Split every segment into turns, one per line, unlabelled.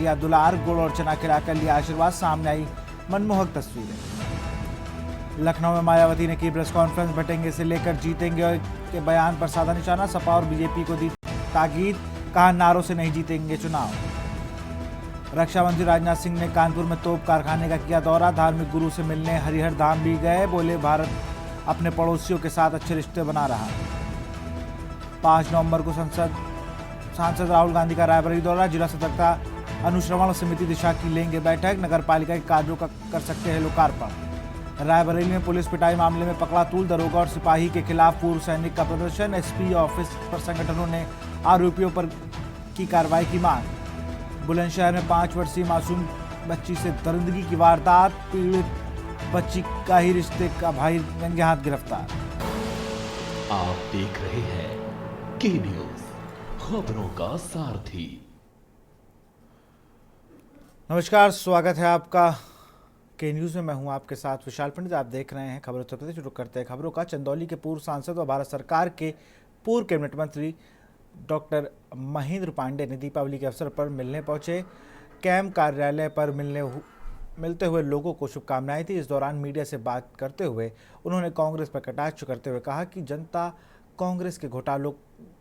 या दुलार, गुड़ और चना खिलाकर लिया आशीर्वाद। सामने आई मनमोहक तस्वीरें। लखनऊ में मायावती ने की प्रेस कॉन्फ्रेंस। बटेंगे से लेकर जीतेंगे के बयान पर साधा निशाना। सपा और बीजेपी को दी ताकीद, कहा नारों से नहीं जीतेंगे चुनाव। रक्षा मंत्री राजनाथ सिंह ने कानपुर में तोप कारखाने का किया दौरा। धार्मिक गुरु से मिलने हरिहर धाम भी गए। बोले भारत अपने पड़ोसियों के साथ अच्छे रिश्ते बना रहा। 5 नवंबर को सांसद राहुल गांधी का रायबरेली दौरा। जिला सतर्कता अनुश्रवण समिति दिशा की लेंगे बैठक। नगर पालिका के कार्यों का कर सकते हैं लोकार्पण। रायबरेली में पुलिस पिटाई मामले में पकड़ा तूल। दरोगा और सिपाही के खिलाफ पूर्व सैनिक का प्रदर्शन। एसपी ऑफिस पर संगठनों ने आरोपियों पर की कार्रवाई की मांग। बुलंदशहर में 5 वर्षीय मासूम बच्ची से दरिंदगी की वारदात। पीड़ित बच्ची का ही रिश्ते का भाई रंगे हाथ गिरफ्तार।
आप देख रहे हैं के न्यूज, खबरों का सारथी।
नमस्कार, स्वागत है आपका के न्यूज में। मैं हूं आपके साथ विशाल पंडित। आप देख रहे हैं खबरों उत्तर प्रदेश। शुरू करते हैं खबरों का। चंदौली के पूर्व सांसद और भारत सरकार के पूर्व कैबिनेट मंत्री डॉक्टर महेंद्र पांडे ने दीपावली के अवसर पर मिलने पहुंचे। कैंप कार्यालय पर मिलते हुए लोगों को शुभकामनाएं थी। इस दौरान मीडिया से बात करते हुए उन्होंने कांग्रेस पर कटाक्ष करते हुए कहा कि जनता कांग्रेस के घोटालों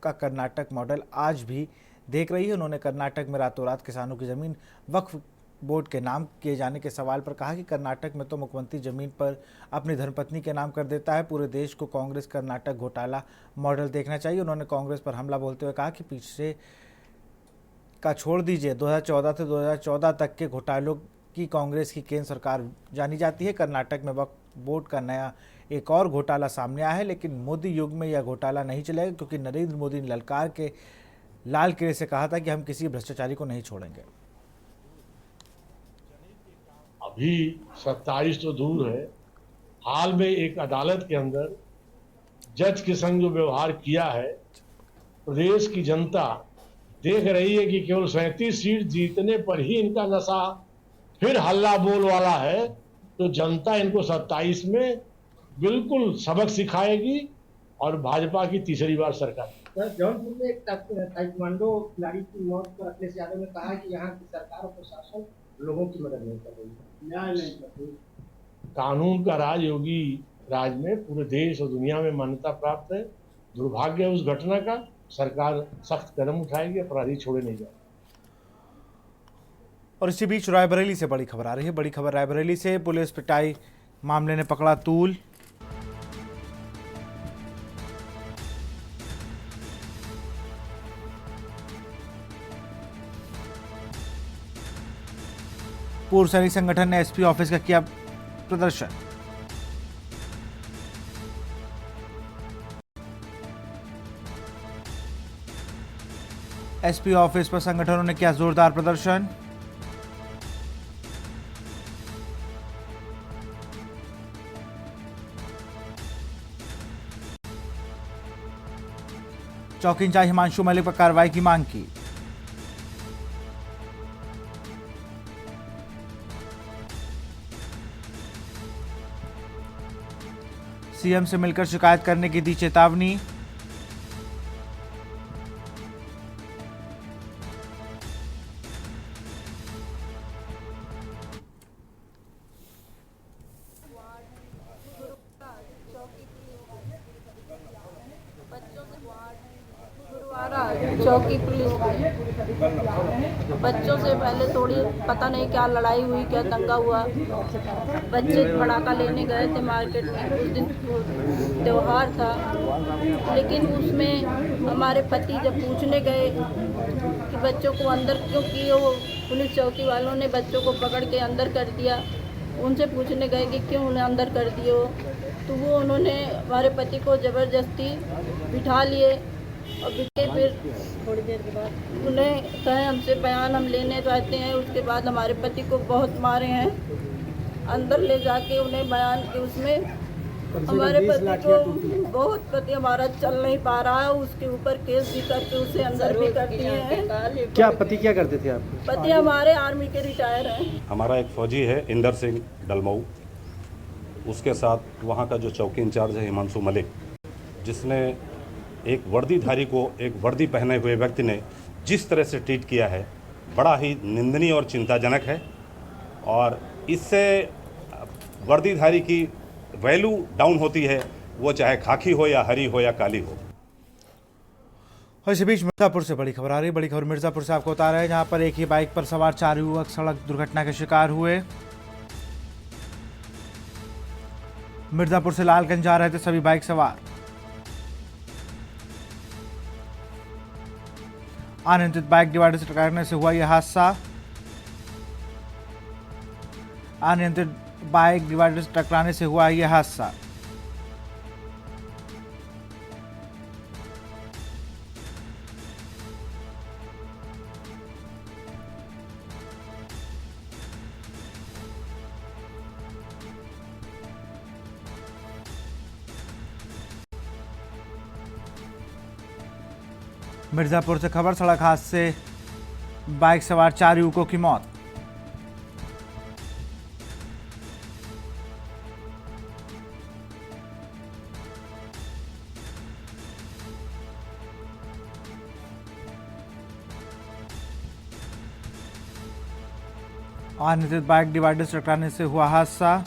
का कर्नाटक मॉडल आज भी देख रही है। उन्होंने कर्नाटक में रातों रात किसानों की जमीन वक्फ बोर्ड के नाम किए जाने के सवाल पर कहा कि कर्नाटक में तो मुख्यमंत्री जमीन पर अपनी धर्मपत्नी के नाम कर देता है। पूरे देश को कांग्रेस कर्नाटक घोटाला मॉडल देखना चाहिए। उन्होंने कांग्रेस पर हमला बोलते हुए कहा कि पीछे का छोड़ दीजिए, 2014 से 2014 तक के घोटालों की कांग्रेस की केंद्र सरकार जानी जाती है। कर्नाटक में वक्फ बोर्ड का नया एक और घोटाला सामने आया है, लेकिन मोदी युग में यह घोटाला नहीं चलेगा, क्योंकि नरेंद्र मोदी ने ललकार के लाल किले से कहा था कि हम किसी भ्रष्टाचारी को नहीं छोड़ेंगे।
अभी 27 तो दूर है, हाल में एक अदालत के अंदर जज के संग जो व्यवहार किया है, प्रदेश की जनता देख रही है कि केवल 37 सीट जीतने पर ही इनका नशा फिर हल्ला बोल वाला है। तो जनता इनको 27 में बिल्कुल सबक सिखाएगी और भाजपा की तीसरी बार सरकार।
जौनपुर में एक ताइक्वांडो खिलाड़ी की मौत पर अखिलेश यादव ने कहा कि यहाँ की सरकार और प्रशासन लोगों की मदद नहीं कर रही, न्याय नहीं कर रही।
कानून का राज योगी राज में पूरे देश और दुनिया में मान्यता प्राप्त है। दुर्भाग्य है उस घटना का। सरकार सख्त कदम उठाएगी, अपराधी छोड़े नहीं जाएंगे।
और इसी बीच रायबरेली से बड़ी खबर आ रही है। बड़ी खबर रायबरेली से। पुलिस पिटाई मामले ने पकड़ा तूल। पूर्व सैनिक संगठन ने एसपी ऑफिस का किया प्रदर्शन। एसपी ऑफिस पर संगठनों ने किया जोरदार प्रदर्शन। चौकी इंचार्ज हिमांशु मलिक पर कार्रवाई की मांग की। सीएम से मिलकर शिकायत करने की दी चेतावनी।
चौकी पुलिस बच्चों से पहले थोड़ी पता नहीं क्या लड़ाई हुई, क्या दंगा हुआ। बच्चे पटाखा लेने गए थे मार्केट में, उस दिन त्योहार था, लेकिन उसमें हमारे पति जब पूछने गए कि बच्चों को अंदर क्यों किए, वो पुलिस चौकी वालों ने बच्चों को पकड़ के अंदर कर दिया। उनसे पूछने गए कि क्यों उन्हें अंदर कर दिए हो, तो वो उन्होंने हमारे पति को ज़बरदस्ती बिठा लिए और फिर थोड़ी देर के बाद उन्हें कहे हमसे बयान हम लेने रहते हैं। उसके बाद हमारे पति को बहुत मारे हैं, अंदर ले जाके उन्हें बयान के उसमें हमारे पति को बहुत पति हमारा चल नहीं पा रहा है, उसके ऊपर केस भी करके उसे अंदर भी कर दिए हैं।
क्या पति क्या करते थे आप?
पति हमारे आर्मी के रिटायर हैं।
हमारा एक फौजी है इंदर सिंह डलमऊ, उसके साथ वहाँ का जो चौकी इंचार्ज है हिमांशु मलिक, जिसने एक वर्दीधारी को एक वर्दी पहने हुए व्यक्ति ने जिस तरह से ट्रीट किया है बड़ा ही निंदनीय और चिंताजनक है और इससे वर्दीधारी की वैल्यू डाउन होती है, वो चाहे खाकी हो या हरी हो या काली हो।
और इसी बीच मिर्जापुर से बड़ी खबर आ रही है। बड़ी खबर मिर्जापुर से आपको बता रहे हैं, जहां पर एक ही बाइक पर सवार 4 युवक सड़क दुर्घटना के शिकार हुए। मिर्जापुर से लालगंज जा रहे थे सभी बाइक सवार। अनियंत्रित बाइक डिवाइडर से टकराने से हुआ यह हादसा। अनियंत्रित बाइक डिवाइडर से टकराने से हुआ यह हादसा। मिर्जापुर से खबर, सड़क हादसे बाइक सवार 4 युवकों की मौत। अनियंत्रित बाइक डिवाइडर से टकराने से हुआ हादसा।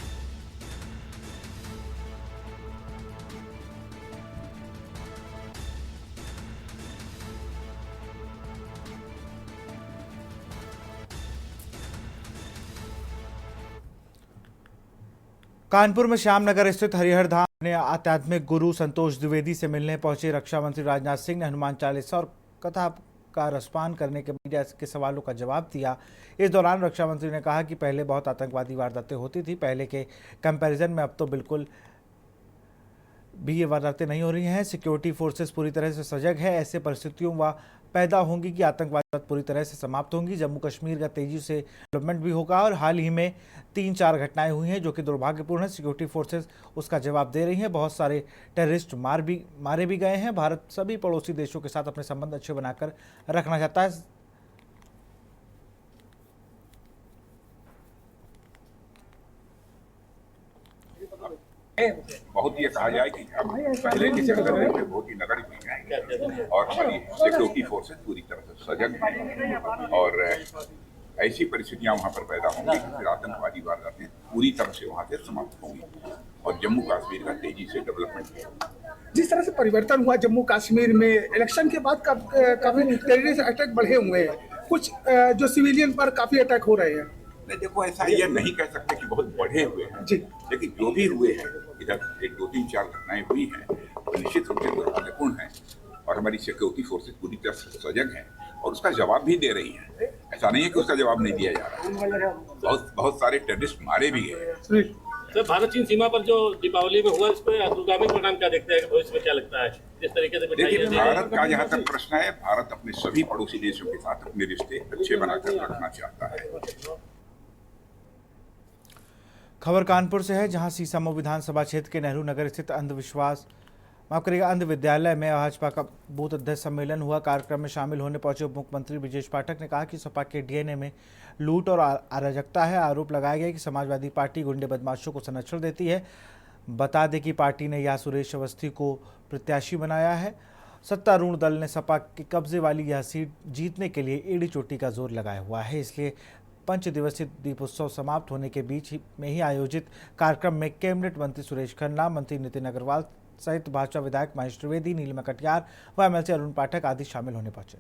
कानपुर में श्यामनगर स्थित हरिहर धाम ने आध्यात्मिक गुरु संतोष द्विवेदी से मिलने पहुंचे रक्षा मंत्री राजनाथ सिंह ने हनुमान चालीसा और कथा का रसपान करने के मीडिया के सवालों का जवाब दिया। इस दौरान रक्षा मंत्री ने कहा कि पहले बहुत आतंकवादी वारदातें होती थी, पहले के कंपैरिजन में अब तो बिल्कुल भी ये वारदातें नहीं हो रही हैं। सिक्योरिटी फोर्सेस पूरी तरह से सजग है। ऐसे परिस्थितियों व पैदा होंगी कि आतंकवाद पूरी तरह से समाप्त होंगी। जम्मू कश्मीर का तेजी से डेवलपमेंट भी होगा और हाल ही में 3-4 घटनाएं हुई हैं जो कि दुर्भाग्यपूर्ण है। सिक्योरिटी फोर्सेस उसका जवाब दे रही हैं। बहुत सारे टेररिस्ट मारे भी गए हैं। भारत सभी पड़ोसी देशों के साथ अपने संबंध अच्छे बनाकर रखना चाहता है।
बहुत ये कहा जाए कि अब पहले की संगठन में बहुत ही नगण्य हुई है और हमारी सिक्योरिटी फोर्सेस पूरी तरह से सजग हैं और ऐसी परिस्थितियां वहां पर पैदा होंगी कि फिर आतंकवादी वारदातें पूरी तरह से वहां से समाप्त होंगी और जम्मू कश्मीर का तेजी से डेवलपमेंट होगा।
जिस तरह से परिवर्तन हुआ जम्मू कश्मीर में इलेक्शन के बाद काफी टेररिस्ट अटैक बढ़े हुए हैं, कुछ जो सिविलियन पर काफी अटैक हो रहे हैं।
नहीं, देखो ऐसा ये नहीं कह सकते कि बहुत बढ़े हुए हैं
जी,
लेकिन जो भी हुए हैं इधर 1, 2, 3, 4 घटनाएं हुई हैं तो निश्चित रूप से दुर्भाग्यपूर्ण है और हमारी सिक्योरिटी फोर्सेस पूरी तरह से सजग हैं और उसका जवाब भी दे रही हैं। ऐसा नहीं है कि उसका जवाब नहीं दिया जा रहा है। बहुत सारे टेररिस्ट मारे भी गए।
सर, भारत चीन सीमा पर जो दीपावली में हुआ, इस पर दूरगामी परिणाम क्या देखते हैं? भविष्य में क्या लगता है इस तरीके से?
देखिए, भारत का जहाँ तक प्रश्न है, भारत अपने सभी पड़ोसी देशों के साथ अपने रिश्ते अच्छे बनाकर रखना चाहता है।
खबर कानपुर से है, जहां सीसामऊ विधानसभा क्षेत्र के नेहरू नगर स्थित अंध विद्यालय में भाजपा का बूथ अध्यक्ष सम्मेलन हुआ। कार्यक्रम में शामिल होने पहुंचे उप मुख्यमंत्री ब्रजेश पाठक ने कहा कि सपा के डीएनए में लूट और अराजकता है। आरोप लगाया गया कि समाजवादी पार्टी गुंडे बदमाशों को संरक्षण देती है। बता दें कि पार्टी ने यह सुरेश अवस्थी को प्रत्याशी बनाया है। सत्तारूढ़ दल ने सपा के कब्जे वाली यह सीट जीतने के लिए एड़ी चोटी का जोर लगाया हुआ है। इसलिए 5 दिवसीय दीपोत्सव समाप्त होने के बीच में ही आयोजित कार्यक्रम में कैबिनेट मंत्री सुरेश खन्ना, मंत्री नितिन अग्रवाल सहित भाजपा विधायक महेश त्रिवेदी, नीलिमा कटियार व एमएलसी अरुण पाठक आदि शामिल होने पहुंचे।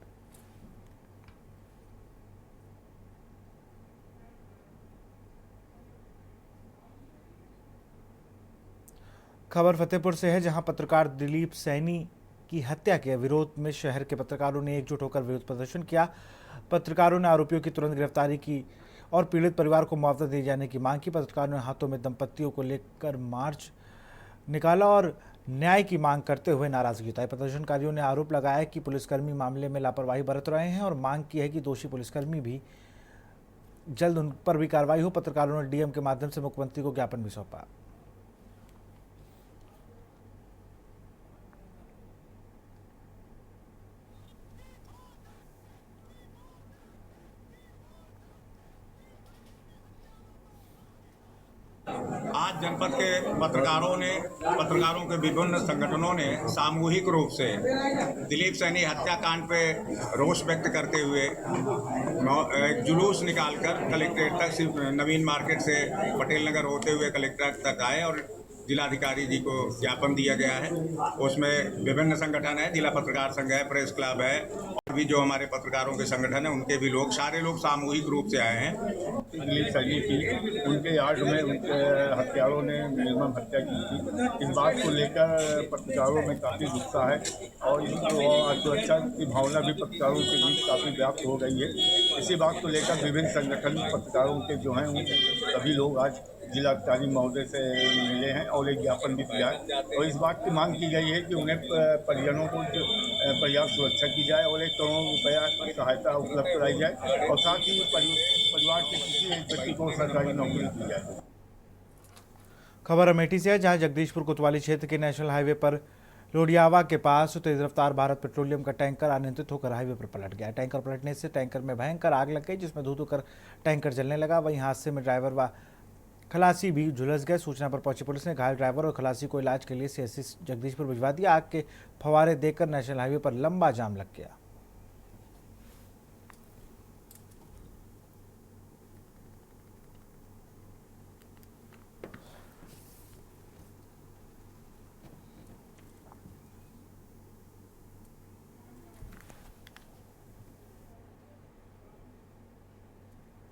खबर फतेहपुर से है, जहां पत्रकार दिलीप सैनी की हत्या के विरोध में शहर के पत्रकारों ने एकजुट होकर विरोध प्रदर्शन किया। पत्रकारों ने आरोपियों की तुरंत गिरफ्तारी की और पीड़ित परिवार को मुआवजा दिए जाने की मांग की। पत्रकारों ने हाथों में दंपतियों को लेकर मार्च निकाला और न्याय की मांग करते हुए नाराजगी जताई। प्रदर्शनकारियों ने आरोप लगाया कि पुलिसकर्मी मामले में लापरवाही बरत रहे हैं और मांग की है कि दोषी पुलिसकर्मी भी जल्द उन पर भी कार्रवाई हो। पत्रकारों ने डीएम के माध्यम से मुख्यमंत्री को ज्ञापन भी सौंपा।
आज जनपद के पत्रकारों के विभिन्न संगठनों ने सामूहिक रूप से दिलीप सैनी हत्याकांड पे रोष व्यक्त करते हुए एक जुलूस निकालकर कलेक्ट्रेट तक नवीन मार्केट से पटेल नगर होते हुए कलेक्ट्रेट तक आए और जिलाधिकारी जी को ज्ञापन दिया गया है। उसमें विभिन्न संगठन है, जिला पत्रकार संघ है, प्रेस क्लब है और भी जो हमारे पत्रकारों के संगठन है उनके भी लोग, सारे लोग सामूहिक रूप से आए हैं।
दिलीप सैनी की उनके यार्ड में उनके हत्यारों ने निर्मम हत्या की थी। इस बात को लेकर पत्रकारों में काफ़ी गुस्सा है और सुरक्षा की भावना भी पत्रकारों के बीच काफ़ी व्याप्त हो गई है। इसी बात को लेकर विभिन्न संगठन पत्रकारों के जो हैं उनके सभी लोग आज जिलाधिकारी महोदय से मिले हैं और एक ज्ञापन भी दिया है और इस बात की मांग की गई है कि उन्हें परिजनों को पर्याप्त सुरक्षा की जाए और 1 करोड़ रुपया की सहायता उपलब्ध कराई जाए और साथ ही परिवार के किसी एक व्यक्ति को सरकारी नौकरी दी जाए।
खबर अमेठी से है, जहां जगदीशपुर कोतवाली क्षेत्र के नेशनल हाईवे पर लोडियावा के पास तेज रफ्तार भारत पेट्रोलियम का टैंकर अनियंत्रित होकर हाईवे पर पलट गया। टैंकर पलटने से टैंकर में भयंकर आग लग गई, जिसमें धू कर टैंकर जलने लगा। वहीं हादसे में ड्राइवर व खलासी भी झुलस गए। सूचना पर पहुंची पुलिस ने घायल ड्राइवर और खलासी को इलाज के लिए सीएससी जगदीशपुर भिजवा दिया। आग के फवारे देखकर नेशनल हाईवे पर लंबा जाम लग गया।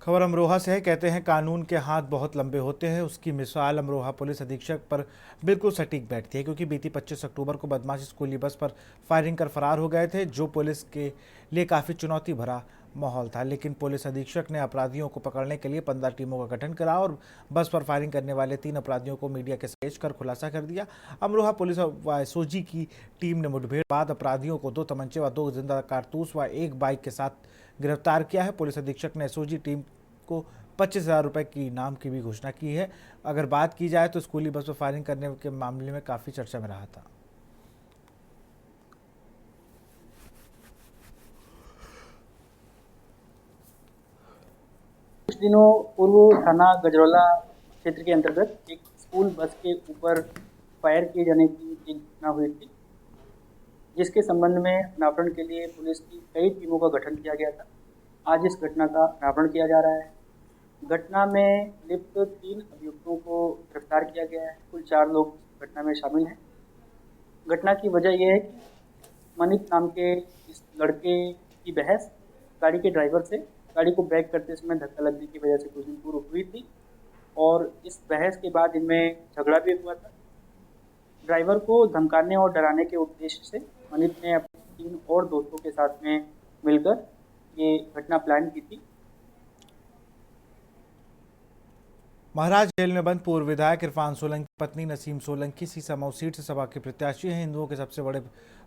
खबर अमरोहा से है, कहते हैं कानून के हाथ बहुत लंबे होते हैं। उसकी मिसाल अमरोहा पुलिस अधीक्षक पर बिल्कुल सटीक बैठती है, क्योंकि बीती 25 अक्टूबर को बदमाश स्कूली बस पर फायरिंग कर फरार हो गए थे, जो पुलिस के लिए काफ़ी चुनौती भरा माहौल था। लेकिन पुलिस अधीक्षक ने अपराधियों को पकड़ने के लिए 15 टीमों का गठन करा और बस पर फायरिंग करने वाले 3 अपराधियों को मीडिया के पेश कर खुलासा कर दिया। अमरोहा पुलिस व एसओजी की टीम ने मुठभेड़ बाद अपराधियों को 2 तमंचे व 2 जिंदा कारतूस व 1 बाइक के साथ गिरफ्तार किया है। पुलिस अधीक्षक ने एसओजी टीम को 25,000 रुपये की इनाम की भी घोषणा की है। अगर बात की जाए तो स्कूली बस पर फायरिंग करने के मामले में काफ़ी चर्चा में रहा था।
कुछ दिनों पूर्व थाना गजरौला क्षेत्र के अंतर्गत एक स्कूल बस के ऊपर फायर किए जाने की एक घटना हुई थी, जिसके संबंध में अनावरण के लिए पुलिस की कई टीमों का गठन किया गया था। आज इस घटना का अनावरण किया जा रहा है। घटना में लिप्त 3 अभियुक्तों को गिरफ्तार किया गया है। कुल 4 लोग घटना में शामिल हैं। घटना की वजह यह है कि मनित नाम के इस लड़के की बहस गाड़ी के ड्राइवर से गाड़ी को ब्रेक करते समय धक्का लगने की वजह से कुछ दिन पूर्व हुई थी और इस बहस के बाद इनमें झगड़ा भी हुआ था। ड्राइवर को धमकाने और डराने के उद्देश्य से मनित ने अपने 3 और दोस्तों के साथ में मिलकर ये घटना प्लान की थी।
महाराज जेल में बंद पूर्व विधायक इरफान सोलंकी की पत्नी नसीम सोलंकी सीसामऊ सीट से सपा के प्रत्याशी हैं। हिंदुओं के सबसे बड़े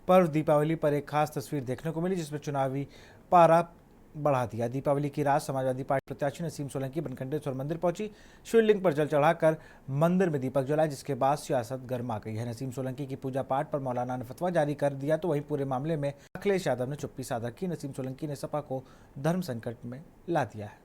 पर्व दीपावली पर एक खास तस्वीर देखने को मिली, जिसमें चुनावी पारा बढ़ा दिया। दीपावली की रात समाजवादी पार्टी प्रत्याशी नसीम सोलंकी बनखंडेश्वर मंदिर पहुंची, शिवलिंग पर जल चढ़ाकर मंदिर में दीपक जलाए, जिसके बाद सियासत गर्मा गई है। नसीम सोलंकी की पूजा पाठ पर मौलाना ने फतवा जारी कर दिया, तो वहीं पूरे मामले में अखिलेश यादव ने चुप्पी साध रखी। नसीम सोलंकी ने सपा को धर्म संकट में ला दिया है।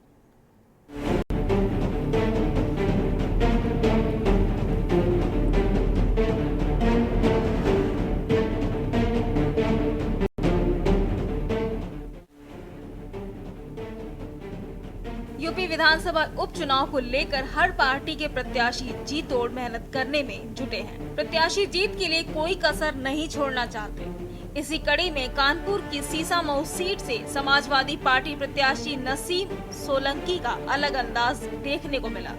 यूपी विधानसभा उपचुनाव को लेकर हर पार्टी के प्रत्याशी जी तोड़ मेहनत करने में जुटे हैं। प्रत्याशी जीत के लिए कोई कसर नहीं छोड़ना चाहते। इसी कड़ी में कानपुर की सीसामऊ सीट से समाजवादी पार्टी प्रत्याशी नसीम सोलंकी का अलग अंदाज देखने को मिला,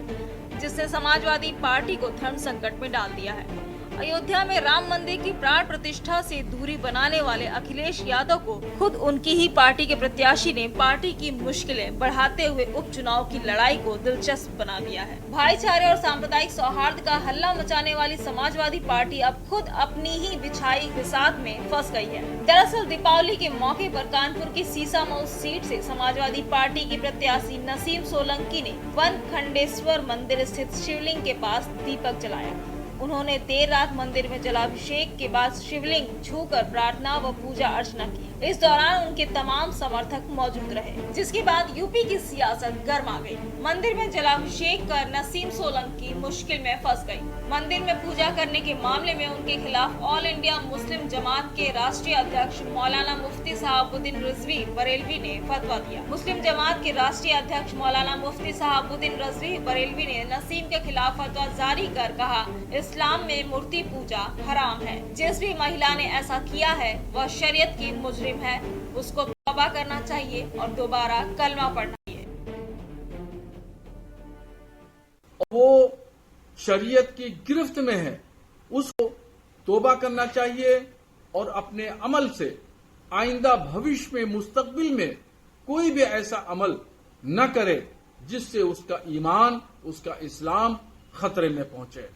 जिसने समाजवादी पार्टी को धर्म संकट में डाल दिया है। अयोध्या में राम मंदिर की प्राण प्रतिष्ठा से दूरी बनाने वाले अखिलेश यादव को खुद उनकी ही पार्टी के प्रत्याशी ने पार्टी की मुश्किलें बढ़ाते हुए उपचुनाव की लड़ाई को दिलचस्प बना दिया है। भाईचारे और सांप्रदायिक सौहार्द का हल्ला मचाने वाली समाजवादी पार्टी अब खुद अपनी ही बिछाई फिसाद में फंस गई है। दरअसल दीपावली के मौके पर कानपुर की सीसामऊ सीट से समाजवादी पार्टी की प्रत्याशी नसीम सोलंकी ने बनखंडेश्वर मंदिर स्थित शिवलिंग के पास दीपक जलाया। उन्होंने देर रात मंदिर में जलाभिषेक के बाद शिवलिंग छूकर प्रार्थना व पूजा अर्चना की। इस दौरान उनके तमाम समर्थक मौजूद रहे, जिसके बाद यूपी की सियासत गर्मा गई। मंदिर में जलाभिषेक कर नसीम सोलंकी मुश्किल में फंस गई। मंदिर में पूजा करने के मामले में उनके खिलाफ ऑल इंडिया मुस्लिम जमात के राष्ट्रीय अध्यक्ष मौलाना मुफ्ती सहाबुद्दीन रिजवी बरेलवी ने फतवा दिया। मुस्लिम जमात के राष्ट्रीय अध्यक्ष मौलाना मुफ्ती सहाबुद्दीन रिजवी बरेलवी ने नसीम के खिलाफ फतवा जारी कर कहा, इस्लाम में मूर्ति पूजा हराम है। जिस भी महिला ने ऐसा किया है वह शरीयत की मुजरिम है, उसको तौबा करना चाहिए और दोबारा कलमा पढ़ना चाहिए।
वो शरीयत की गिरफ्त में है, उसको तौबा करना चाहिए और अपने अमल से आइंदा भविष्य में मुस्तकबिल में कोई भी ऐसा अमल न करे जिससे उसका ईमान, उसका इस्लाम खतरे में पहुंचे।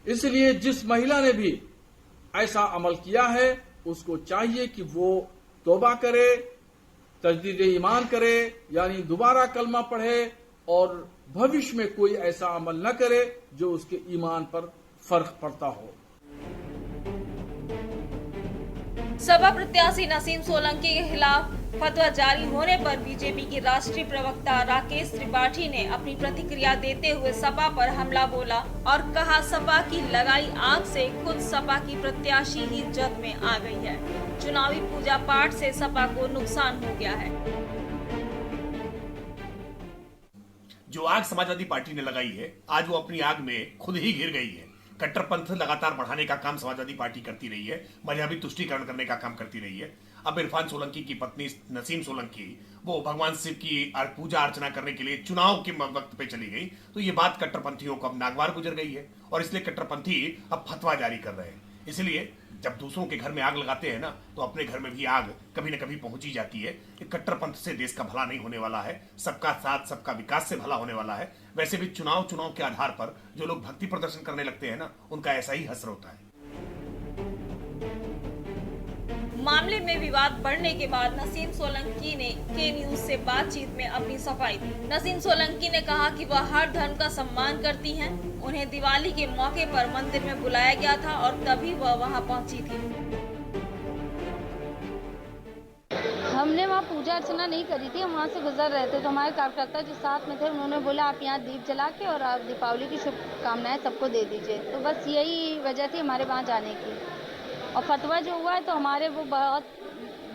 इसलिए जिस महिला ने भी ऐसा अमल किया है उसको चाहिए कि वो तौबा करे, तजदीद ईमान करे, यानी दोबारा कलमा पढ़े और भविष्य में कोई ऐसा अमल न करे जो उसके ईमान पर फर्क पड़ता हो।
सपा प्रत्याशी नसीम सोलंकी के खिलाफ फतवा जारी होने पर बीजेपी की राष्ट्रीय प्रवक्ता राकेश त्रिपाठी ने अपनी प्रतिक्रिया देते हुए सपा पर हमला बोला और कहा, सपा की लगाई आग से खुद सपा की प्रत्याशी ही जद में आ गई है। चुनावी पूजा पाठ से सपा को नुकसान हो गया है।
जो आग समाजवादी पार्टी ने लगाई है, आज वो अपनी आग में खुद ही घिर गई है। कट्टरपंथ लगातार बढ़ाने का काम समाजवादी पार्टी करती रही है, मजहबी तुष्टीकरण करने का काम करती रही है। अब इरफान सोलंकी की पत्नी नसीम सोलंकी वो भगवान शिव की पूजा अर्चना करने के लिए चुनाव के वक्त पे चली गई, तो ये बात कट्टरपंथियों को अब नागवार गुजर गई है और इसलिए कट्टरपंथी अब फतवा जारी कर रहे हैं। इसलिए जब दूसरों के घर में आग लगाते हैं ना, तो अपने घर में भी आग कभी न कभी पहुंची जाती है। कट्टरपंथ से देश का भला नहीं होने वाला है, सबका साथ सबका विकास से भला होने वाला है। वैसे भी चुनाव के आधार पर जो लोग भक्ति प्रदर्शन करने लगते हैं ना, उनका ऐसा ही हश्र होता है।
मामले में विवाद बढ़ने के बाद नसीम सोलंकी ने के न्यूज से बातचीत में अपनी सफाई दी। नसीम सोलंकी ने कहा कि वह हर धर्म का सम्मान करती हैं। उन्हें दिवाली के मौके पर मंदिर में बुलाया गया था और तभी वह वहां पहुंची थी।
हमने वहाँ पूजा अर्चना नहीं करी थी, हम वहाँ से गुजर रहे थे तो हमारे कार्यकर्ता जो साथ में थे उन्होंने बोला आप यहाँ दीप जला के और आप दीपावली की शुभकामनाएं सबको दे दीजिए। तो बस यही वजह थी हमारे वहाँ जाने की। और फतवा जो हुआ है तो हमारे वो बहुत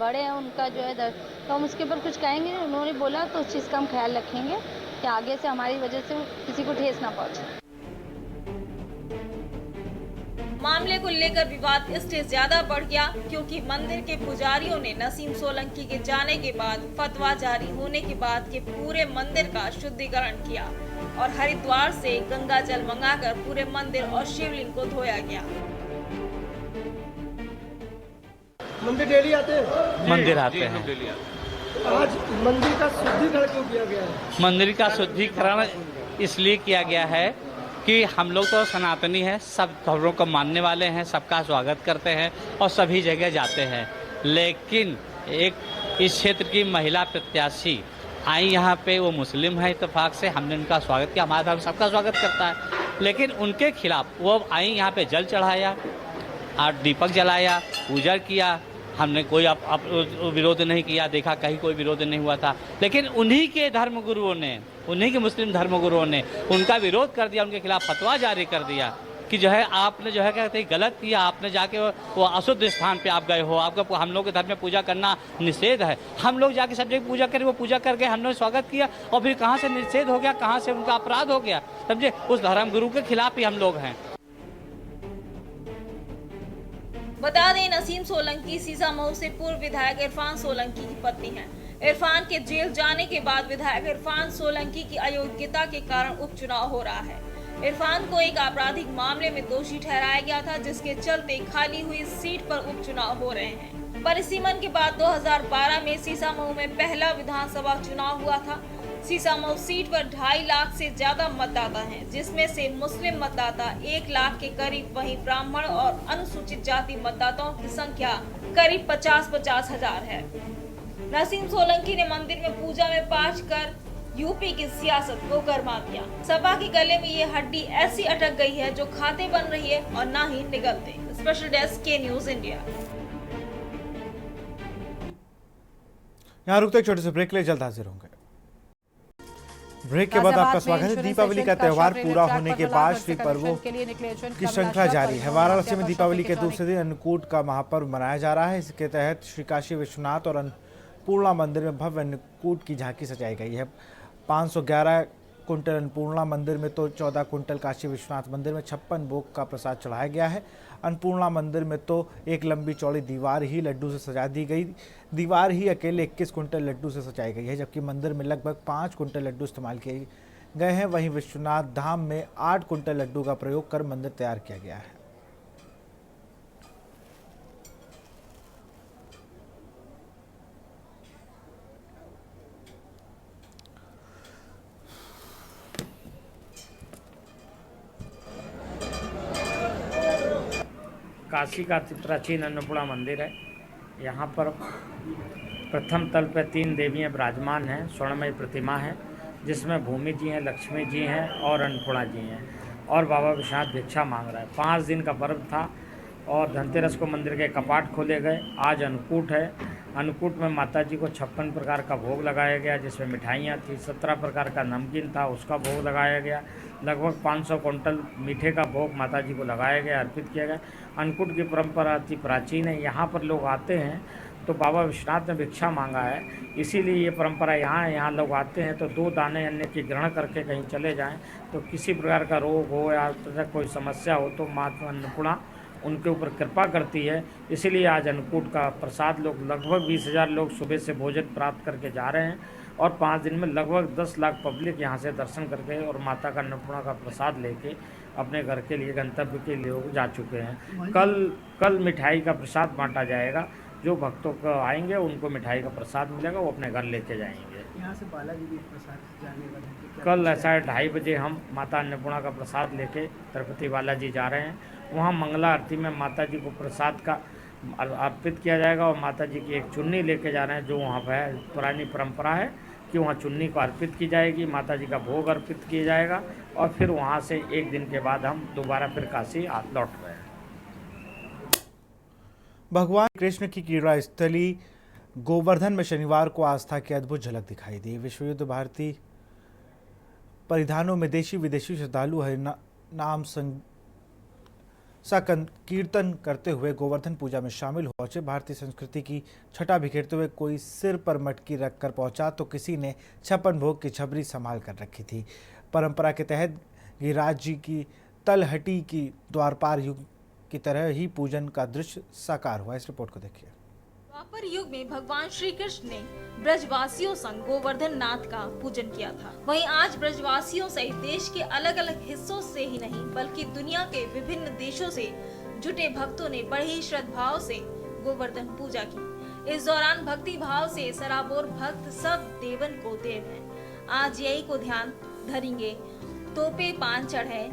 बड़े हैं, उनका जो है दर्द, तो हम उसके ऊपर कुछ कहेंगे। उन्होंने बोला तो उस चीज़ का हम ख्याल रखेंगे कि आगे से हमारी वजह से किसी को ठेस ना पहुँचे।
मामले को लेकर विवाद इसलिए ज्यादा बढ़ गया क्योंकि मंदिर के पुजारियों ने नसीम सोलंकी के जाने के बाद फतवा जारी होने के बाद के पूरे मंदिर का शुद्धिकरण किया और हरिद्वार से गंगा जल मंगाकर पूरे मंदिर और शिवलिंग को धोया गया।
मंदिर डेली आते हैं?
मंदिर आते हैं।
आज मंदिर का शुद्धिकरण क्यों किया गया है?
मंदिर का शुद्धिकरण इसलिए किया गया है कि हम लोग तो सनातनी हैं, सब धर्मों को मानने वाले हैं, सबका स्वागत करते हैं और सभी जगह जाते हैं। लेकिन एक इस क्षेत्र की महिला प्रत्याशी आई यहाँ पे, वो मुस्लिम है, इत्तेफाक से हमने उनका स्वागत किया। हमारा धर्म सबका स्वागत करता है, लेकिन उनके खिलाफ वो आई यहाँ पे जल चढ़ाया और दीपक जलाया, पूजा किया। हमने कोई विरोध नहीं किया, देखा कहीं कोई विरोध नहीं हुआ था। लेकिन उन्हीं के धर्मगुरुओं ने, उन्हीं के मुस्लिम धर्मगुरुओं ने उनका विरोध कर दिया, उनके खिलाफ फतवा जारी कर दिया कि जो है आपने जो है कहते हैं गलत किया, आपने जाके वो अशुद्ध स्थान पे आप गए हो, आपका हम लोग के धर्म में पूजा करना निषेध है। हम लोग जाके सब जगह पूजा करें, वो पूजा करके हमने स्वागत किया और फिर कहाँ से निषेध हो गया, कहाँ से उनका अपराध हो गया, समझे। उस धर्मगुरु के खिलाफ ही हम लोग हैं।
बता दें नसीम सोलंकी सीसामऊ से पूर्व विधायक इरफान सोलंकी की पत्नी है। इरफान के जेल जाने के बाद विधायक इरफान सोलंकी की अयोग्यता के कारण उपचुनाव हो रहा है। इरफान को एक आपराधिक मामले में दोषी ठहराया गया था, जिसके चलते खाली हुई सीट पर उपचुनाव हो रहे हैं। परिसीमन के बाद 2012 में सीसामऊ में पहला विधानसभा चुनाव हुआ था। सीसामऊ सीट पर 2.5 लाख से ज्यादा मतदाता हैं, जिसमें से मुस्लिम मतदाता 1 लाख के करीब, वहीं ब्राह्मण और अनुसूचित जाति मतदाताओं की संख्या करीब 50-50 हजार है। नसीम सोलंकी ने मंदिर में पूजा में पाँच कर यूपी की सियासत को गरमा दिया। सपा के गले में ये हड्डी ऐसी अटक गई है जो खाते बन रही है और ना ही निगलते। स्पेशल डेस्क के न्यूज इंडिया।
यहाँ रुकते एक छोटे से ब्रेक ले, जल्द हाजिर होंगे। ब्रेक के बाद आपका स्वागत है। दीपावली का त्यौहार पूरा होने के बाद श्री पर्वों की श्रृंखला जारी है। वाराणसी में दीपावली के दूसरे दिन अन्नकूट का महापर्व मनाया जा रहा है। इसके तहत श्री काशी विश्वनाथ और अन्नपूर्णा मंदिर में भव्य अन्नकूट की झांकी सजाई गई है। 511 कुंटल अन्नपूर्णा मंदिर में तो 14 कुंटल काशी विश्वनाथ मंदिर में 56 भोग का प्रसाद चढ़ाया गया है। अन्नपूर्णा मंदिर में तो एक लंबी चौड़ी दीवार ही लड्डू से सजा दी गई। दीवार ही अकेले 21 कुंटल लड्डू से सजाई गई है, जबकि मंदिर में लगभग 5 कुंटल लड्डू इस्तेमाल किए गए हैं। वहीं विश्वनाथ धाम में 8 कुंटल लड्डू का प्रयोग कर मंदिर तैयार किया गया है।
काशी का प्राचीन अन्नपूर्णा मंदिर है। यहाँ पर प्रथम तल पर 3 देवियाँ विराजमान हैं। स्वर्णमयी प्रतिमा है जिसमें भूमि जी हैं, लक्ष्मी जी हैं और अन्नपूर्णा जी हैं, और बाबा विश्वनाथ भिक्षा मांग रहा है। 5 दिन का पर्व था और धनतेरस को मंदिर के कपाट खोले गए। आज अन्नकूट है। अन्नकूट में माता जी को 56 प्रकार का भोग लगाया गया, जिसमें मिठाइयाँ थी। 17 प्रकार का नमकीन था, उसका भोग लगाया गया। लगभग 500 कुंटल मीठे का भोग माता जी को लगाया गया, अर्पित किया गया। अन्नकूट की परंपरा अति प्राचीन है। यहाँ पर लोग आते हैं तो बाबा विश्वनाथ ने भिक्षा मांगा है, इसीलिए ये परंपरा यहाँ है। यहाँ लोग आते हैं तो 2 दाने अन्न की ग्रहण करके कहीं चले जाएं, तो किसी प्रकार का रोग हो या कोई समस्या हो तो माता अन्नपूर्णा उनके ऊपर कृपा करती है। इसीलिए आज अन्नकूट का प्रसाद लोग लगभग 20,000 लोग सुबह से भोजन प्राप्त करके जा रहे हैं, और 5 दिन में लगभग 10 लाख पब्लिक यहाँ से दर्शन करके और माता का अन्नपूर्णा का प्रसाद लेके अपने घर के लिए, गंतव्य के लिए लोग जा चुके हैं। कल मिठाई का प्रसाद बांटा जाएगा। जो भक्तों को आएंगे उनको मिठाई का प्रसाद मिलेगा, वो अपने घर लेके जाएंगे।
यहाँ से बालाजी भी प्रसाद जाने वाले हैं।
कल ऐसा 2:30 बजे हम माता अन्नपूर्णा का प्रसाद लेके तिरुपति बालाजी जा रहे हैं। वहाँ मंगला आरती में माता जी को प्रसाद का अर्पित किया जाएगा, और माता जी की एक चुन्नी लेके जा रहे हैं, जो वहाँ पर पुरानी परंपरा है कि वहाँ चुन्नी को अर्पित की जाएगी, माता जी का भोग अर्पित किया जाएगा, और फिर वहाँ से 1 दिन के बाद हम दोबारा फिर काशी लौट रहे हैं।
भगवान कृष्ण की क्रीड़ा स्थली गोवर्धन में शनिवार को आस्था की अद्भुत झलक दिखाई दी। विश्व युद्ध भारती परिधानों में देशी विदेशी श्रद्धालु हरिनाम कीर्तन करते हुए गोवर्धन पूजा में शामिल हो पहुंचे। भारतीय संस्कृति की छटा बिखेरते हुए कोई सिर पर मटकी रखकर पहुंचा तो किसी ने 56 भोग की छबरी संभाल कर रखी थी। परंपरा के तहत गिरिराज जी की तलहटी की द्वारपाल युग की तरह ही पूजन का दृश्य साकार हुआ। इस रिपोर्ट को देखिए।
द्वापर युग में भगवान श्री कृष्ण ने ब्रजवासियों संग गोवर्धन नाथ का पूजन किया था। वहीं आज ब्रजवासियों सहित देश के अलग अलग हिस्सों से ही नहीं बल्कि दुनिया के विभिन्न देशों से जुटे भक्तों ने बड़े ही श्रद्धाभाव से गोवर्धन पूजा की। इस दौरान भक्ति भाव से सराबोर भक्त सब देवन को देव हैं। आज यही को ध्यान धरेंगे। तोपे पान चढ़े,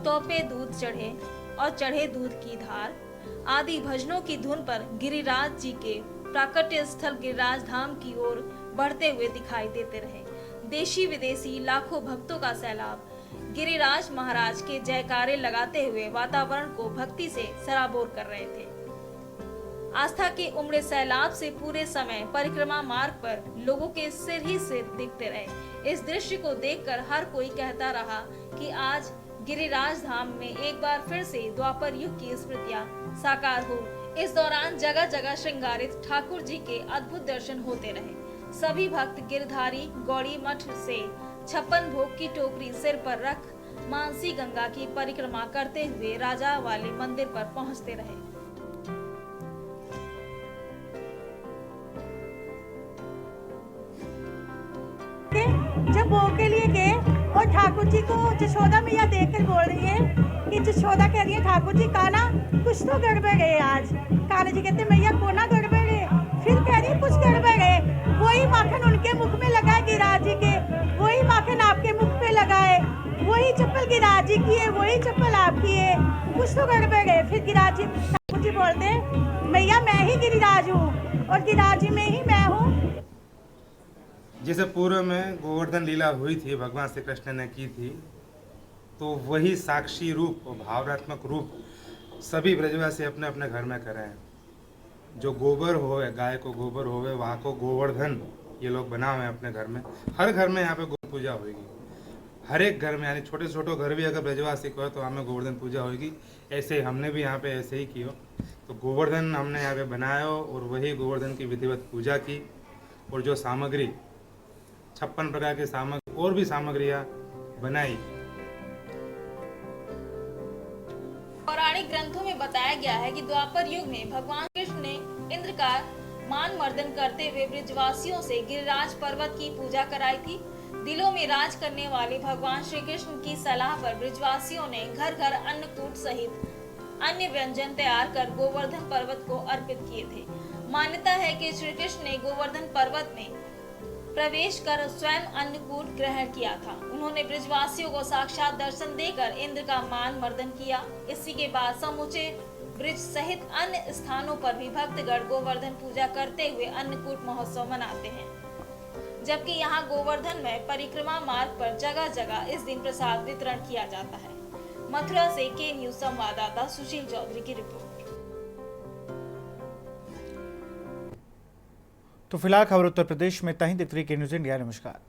तोपे दूध चढ़े और चढ़े दूध की धार आदि भजनों की धुन पर गिरिराज जी के प्राकट्य स्थल गिरिराज धाम की ओर बढ़ते हुए दिखाई देते रहे। देशी विदेशी लाखों भक्तों का सैलाब गिरिराज महाराज के जयकारे लगाते हुए वातावरण को भक्ति से सराबोर कर रहे थे। आस्था के उमड़े सैलाब से पूरे समय परिक्रमा मार्ग पर लोगों के सिर ही सिर दिखते रहे। इस दृश्य को देखकर हर कोई कहता रहा कि आज गिरिराज धाम में एक बार फिर से द्वापर युग की स्मृतियां साकार हो। इस दौरान जगह जगह श्रृंगारित ठाकुर जी के अद्भुत दर्शन होते रहे। सभी भक्त गिरधारी गौड़ी मठ से 56 भोग की टोकरी सिर पर रख मानसी गंगा की परिक्रमा करते हुए राजा वाले मंदिर पर पहुंचते रहे।
जब भोग के लिए गए और ठाकुर जी को जशोदा मैया देखकर बोल रही है कि जशोदा कह रही है ठाकुर जी काना कुछ तो गड़बड़ है आज। काना जी कहते मैया कोना गड़बड़ है। फिर कह रही कुछ गड़बड़ है। वही माखन उनके मुख में लगा है गिरिराज जी के, वही माखन आपके मुख पे लगा है, वही चप्पल गिरिराज जी की है, वही चप्पल आपकी है, कुछ तो गड़बड़ है। फिर गिरिराज जी ठाकुर जी बोलते हैं मैया मैं ही गिरिराज हूँ और गिरिराज जी में ही मैं हूँ।
जैसे पूर्व में गोवर्धन लीला हुई थी, भगवान श्री कृष्ण ने की थी, तो वही साक्षी रूप और भावनात्मक रूप सभी ब्रजवासी अपने अपने घर में करें। जो गोबर होवे, गाय को गोबर होवे, वहाँ को गोवर्धन ये लोग बना हुए हैं अपने घर में। हर घर में यहाँ पे गौ पूजा होगी, हर एक घर में, यानी छोटे छोटे घर भी अगर ब्रजवासी को है तो हमें गोवर्धन पूजा होगी। ऐसे ही हमने भी यहाँ पे ऐसे ही किया। तो गोवर्धन हमने यहाँ पे बनाया और वही गोवर्धन की विधिवत पूजा की। और जो सामग्री 56 प्रकार की सामग्री और भी सामग्रियाँ बनाई।
पौराणिक ग्रंथों में बताया गया है कि द्वापर युग में भगवान कृष्ण ने इंद्र का मान मर्दन करते हुए ब्रजवासियों से गिरिराज पर्वत की पूजा कराई थी। दिलों में राज करने वाले भगवान श्री कृष्ण की सलाह पर ब्रजवासियों ने घर घर अन्नकूट सहित अन्य व्यंजन तैयार कर गोवर्धन पर्वत को अर्पित किए थे। मान्यता है कि श्री कृष्ण ने गोवर्धन पर्वत में प्रवेश कर स्वयं अन्नकूट ग्रहण किया था। उन्होंने ब्रजवासियों को साक्षात दर्शन देकर इंद्र का मान मर्दन किया। इसी के बाद समूचे ब्रिज सहित अन्य स्थानों पर भी भक्तगण गोवर्धन पूजा करते हुए अन्नकूट महोत्सव मनाते हैं। जबकि यहाँ गोवर्धन में परिक्रमा मार्ग पर जगह जगह इस दिन प्रसाद वितरण किया जाता है। मथुरा से के न्यूज संवाददाता सुशील चौधरी की रिपोर्ट।
तो फिलहाल खबर उत्तर प्रदेश में तहीं दिख रही के न्यूज इंडिया। नमस्कार।